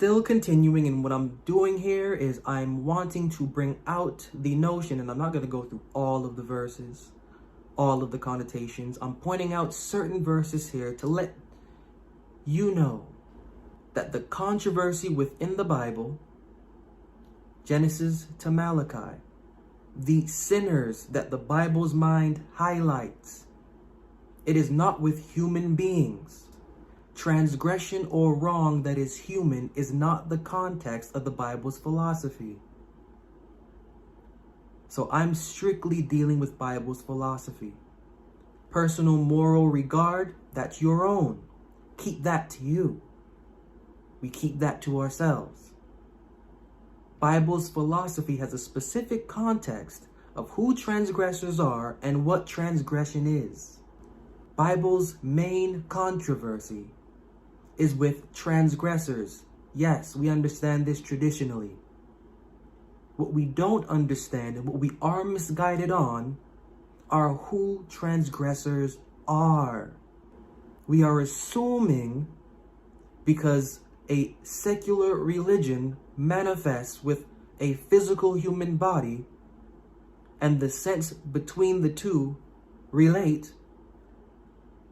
Still continuing, and what I'm doing here is I'm wanting to bring out the notion, and I'm not going to go through all of the verses, all of the connotations. I'm pointing out certain verses here to let you know that the controversy within the Bible, Genesis to Malachi, the sinners that the Bible's mind highlights, it is not with human beings. Transgression or wrong that is human is not the context of the Bible's philosophy. So I'm strictly dealing with Bible's philosophy. Personal moral regard, that's your own. Keep that to you. We keep that to ourselves. Bible's philosophy has a specific context of who transgressors are and what transgression is. Bible's main controversy is with transgressors. Yes, we understand this traditionally. What we don't understand and what we are misguided on are who transgressors are. We are assuming because a secular religion manifests with a physical human body and the sense between the two relate.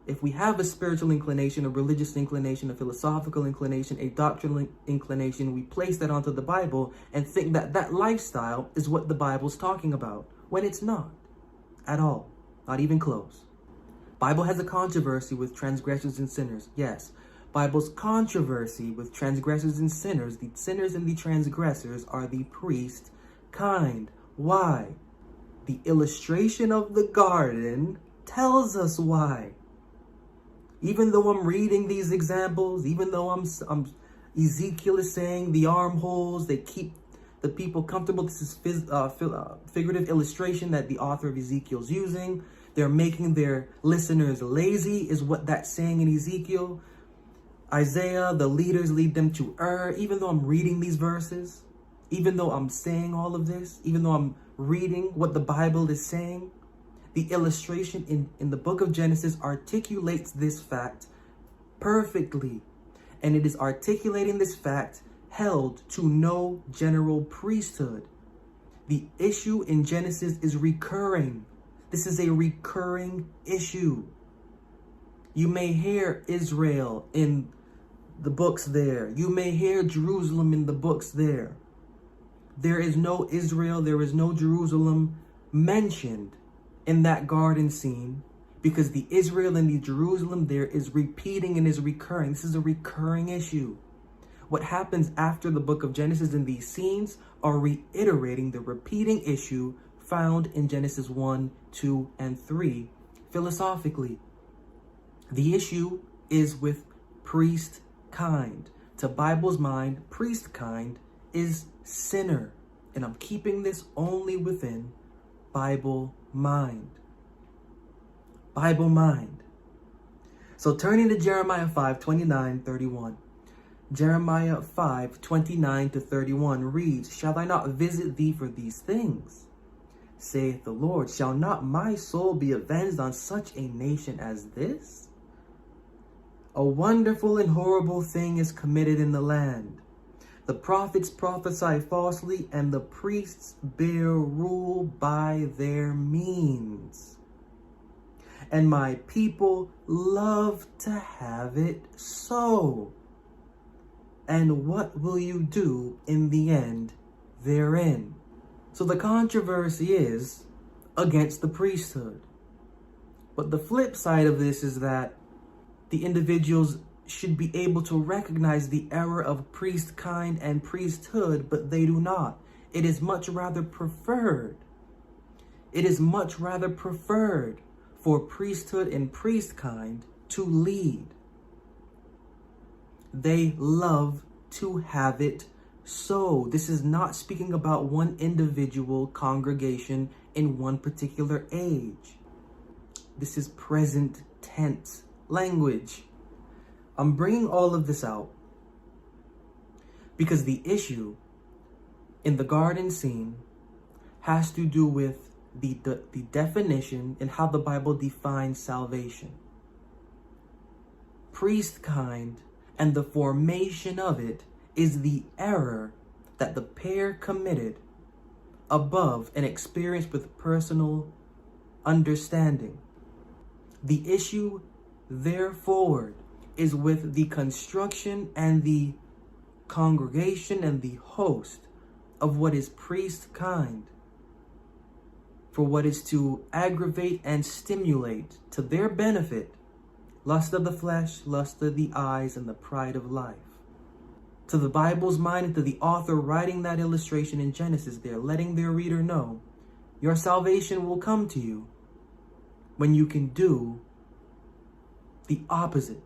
If we have a spiritual inclination, a religious inclination, a philosophical inclination, a doctrinal inclination, we place that onto the Bible and think that that lifestyle is what the Bible's talking about, when it's not at all, not even close. Bible has a controversy with transgressors and sinners. Yes, Bible's controversy with transgressors and sinners, the sinners and the transgressors are the priest kind. Why? The illustration of the garden tells us why. Even though I'm reading these examples, even though Ezekiel is saying the armholes, they keep the people comfortable. This is figurative illustration that the author of Ezekiel's using. They're making their listeners lazy, is what that's saying in Ezekiel. Isaiah, the leaders lead them to err. Even though I'm reading these verses, even though I'm saying all of this, even though I'm reading what the Bible is saying, the illustration in the book of Genesis articulates this fact perfectly. And it is articulating this fact held to no general priesthood. The issue in Genesis is recurring. This is a recurring issue. You may hear Israel in the books there. You may hear Jerusalem in the books there. There is no Israel, there is no Jerusalem mentioned in that garden scene, because the Israel and the Jerusalem there is repeating and is recurring. This is a recurring issue. What happens after the book of Genesis in these scenes are reiterating the repeating issue found in Genesis 1, 2, and 3 philosophically. The issue is with priest kind. To Bible's mind, priest kind is sinner. And I'm keeping this only within Bible mind. Bible mind. So turning to Jeremiah 5:29-31. Jeremiah 5:29-31 reads, "Shall I not visit thee for these things? Saith the Lord, shall not my soul be avenged on such a nation as this? A wonderful and horrible thing is committed in the land. The prophets prophesy falsely, and the priests bear rule by their means. And my people love to have it so. And what will you do in the end therein?" So the controversy is against the priesthood. But the flip side of this is that the individuals should be able to recognize the error of priest kind and priesthood, but they do not. It is much rather preferred. It is much rather preferred for priesthood and priest kind to lead. They love to have it so. This is not speaking about one individual congregation in one particular age. This is present tense language. I'm bringing all of this out because the issue in the garden scene has to do with the definition and how the Bible defines salvation. Priest kind and the formation of it is the error that the pair committed above and experienced with personal understanding. The issue, therefore, is with the construction and the congregation and the host of what is priest kind, for what is to aggravate and stimulate to their benefit lust of the flesh, lust of the eyes, and the pride of life. To the Bible's mind and to the author writing that illustration in Genesis, they're letting their reader know your salvation will come to you when you can do the opposite